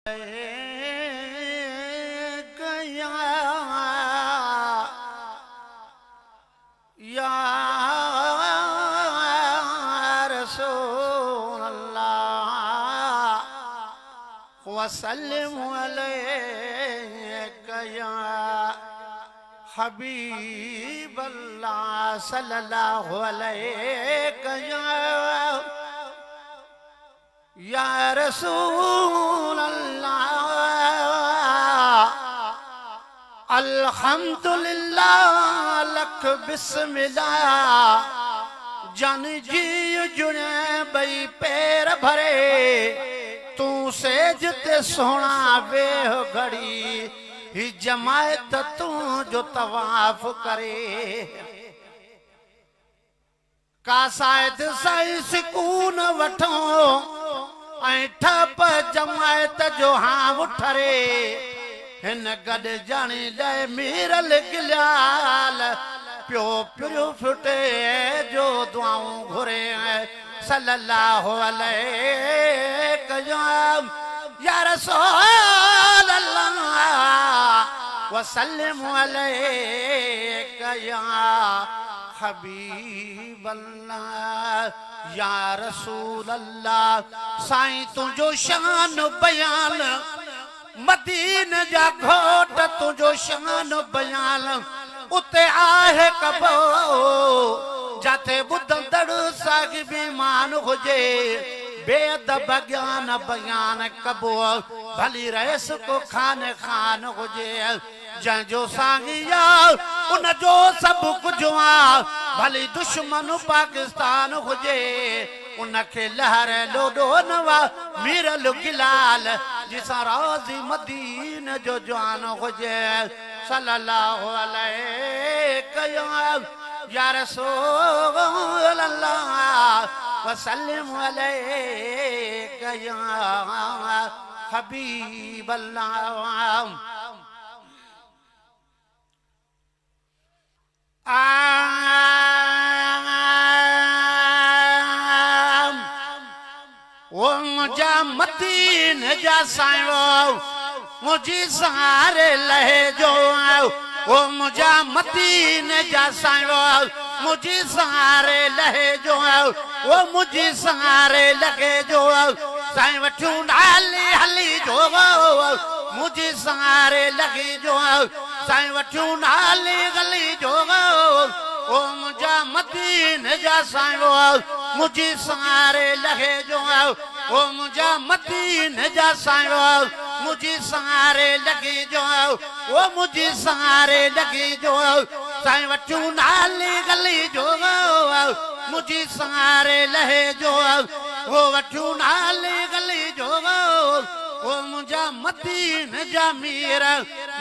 गया या रसूल अल्लाह वसल्लिम अलैका या हबीब अल्लाह सल्लल्लाहु अलैका या रसूल अल्लाह अल्हम्दुलिल्लाह लख बिस्मिल्लाह जन जी जुड़े बई पैर भरे तू सेज ते सोना वेह घड़ी ही जमायत तू जो तवाफ करे का शायद साई सुकून वठो ऐं ठप जमायत जो हाँ उठरे हिन गड जानी लाए मीरल गिलाल प्यो प्यो फुटे जो दुआऊं घुरे सल्लल्लाहु अलैहि या रसूल अल्लाह वसल्लिम अलैका या हबीब अल्लाह या रसूल अल्लाह साईं तुझो शान बयान मदीन जा घोट तुझो शान बयान उते आहे कबो जाते बुधंदड़ साहिबी मान हुजे बेअदब ज्ञान बयान कबो भली रहिस को खान खान हुजे जंहिंजो सागिया उन जो सब कुछ भली दुश्मन पाकिस्तान हुजे उनखे लहर लोडो नवा मीरल गिलाल जिसा राज़ी मदीन जो जान हुजे सल्लल्लाहु अलैहि या रसूल अल्लाह वसल्लिम अलैका या हबीब अल्लाह वो मुझा मदीन जा सायो मुझी सहारे लहे जो वो मुझा मदीन जा सायो मुझी सहारे लहे जो वो मुझी सहारे लगे जो साईं वठू डाली हली जो मुझी सहारे लगी जो साईं वठू डाली गली जो ओ मुझा मदीन जा सायो मुझी सहारे लगे जो ओ मुझा मदीन जा सायो मुझी सहारे लगी जो वो मुझी सहारे लगी जो साईं वठू डाली गली जो मुझी सहारे लहे जो वो वठू डाली गली जो वो मुझा मदीन जा मीर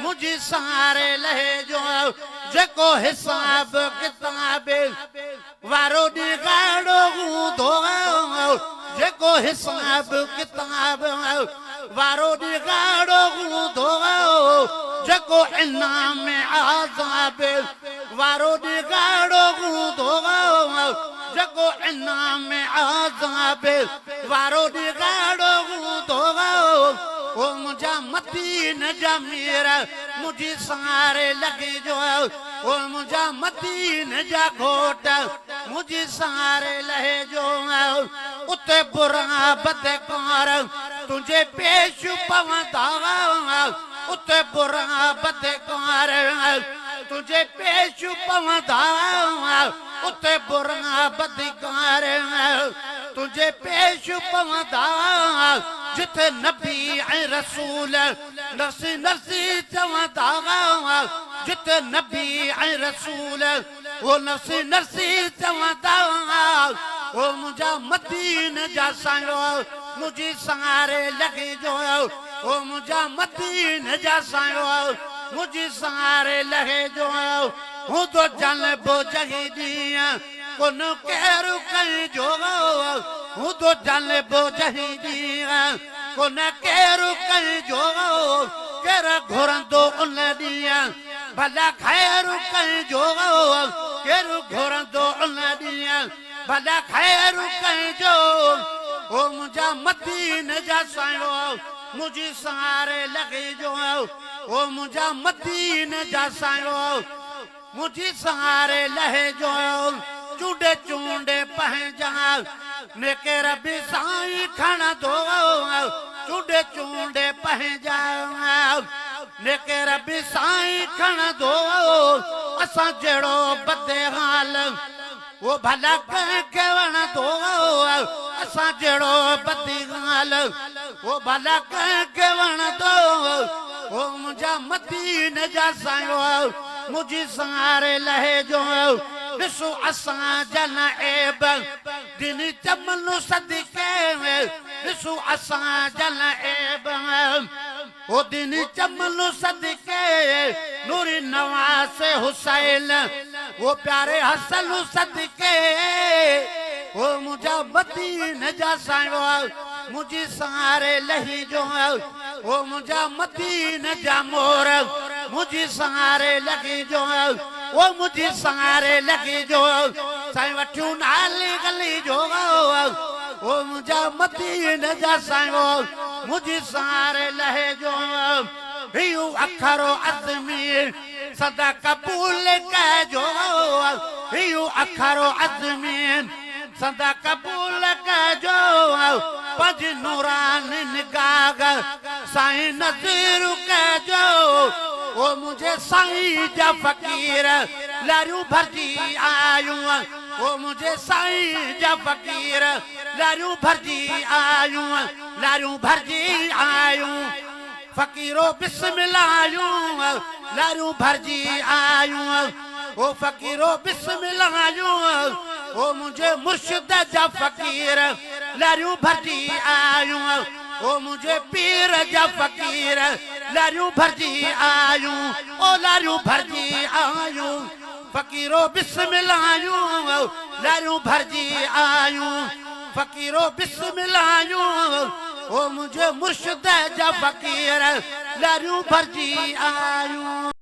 मुझी सहारे लहे जो जेको हिसाब किताब वारो दिगाड़ो दो जेको हिसाब किताब वारो दिगाड़ो दो जेको इनाम आज़ाब वारो दिगाड़ो दो जेको इनाम आज़ाब वारो दिगाड़ो दो ओ मुझा मदीन जा मीर मुझी सहारे लगी जो ओ मुझा मदीन जा घोट मुझी सहारे लहे जो उते बुरा बदकार तुझे पेश पवंदा उते बुरा बदकार तुझे पेश पवंदा उते बुरा बदकार तुझे पेश पवंदा जिथे नबी ऐं रसूल नरसी नरसी चवंदा जिथे नबी ऐं रसूल वो नरसी नरसी चवंदा ओ मुझा मदीन जा सायो मुझी सहारे लगी जो ओ मुझा मदीन जा सायो मुझी सहारे लगे जो हूं तो जन बो जहीदी कोन केरु कहीं जो हूं तो जन बो जहीदी कोन केरु कहीं जो केर घुरंदो उन ॾींहुं भला खैरु कहीं जो केर घुरंदो उन ॾींहुं भला खैरु कहीं जो ओ मुझा मदीन जा सायो मुझी सहारे लगे जो ओ मुझा मदीने जा सायो मुझी सहारे लहे जो चूडे चूंडे पह जा नेके रबी साईं खण दो चूडे चूंडे पह जा नेके रबी साईं खण दो असां जड़ो बदे हाल वो भला के वण दो असां जड़ो बदी हाल वो भला के वण दो वो मुझा मदीने जा सायो मुझी सहारे लहे जो ॾिसो असां जन ऐब दिन चमन सदके ॾिसो असां जन ऐब ओ दिन चमन सदके नूरी नवाज़ हुसैन वो प्यारे हसन सदके ओ मुझा मदीने जा सायो मुझी सहारे लही जो ओ मुझा मदीने जा मोर मुझी सहारे लगी जो वो मुझी सहारे लगी जो साईं वठियूं नाली गली जो वो मुझा मदीने जा सायो मुझी सहारे लहे जो हियो अखरो अज़मी सदा कबूल कजो हियो अखरो अज़मी सदा कबूल कजो पज नूरानी निगाह साईं नज़ीर कजो ओ मुझे साईं जा फ़कीर लारियूं भरजी आयूं ओ मुझे साईं जा फ़कीर लारियूं भरजी आयूं लारियूं भरजी आयूं फ़कीरो बिस्मिल्लाह आयूं लारियूं भरजी आयूं ओ फ़कीरो बिस्मिल्लाह आयूं ओ मुझे मुर्शिद जा फ़कीर लारियूं भरजी आयूं ओ मुझे पीर जा फ़कीर लारियूं भरजी आयूं ओ लारियूं भरजी आयूं फ़कीरो बिस्मिल्लाह आयूं लारियूं भरजी आयूं फ़कीरो बिस्मिल्लाह आयूं ओ मुझे मुर्शिद जा फ़कीर लारियूं भरजी आयूं।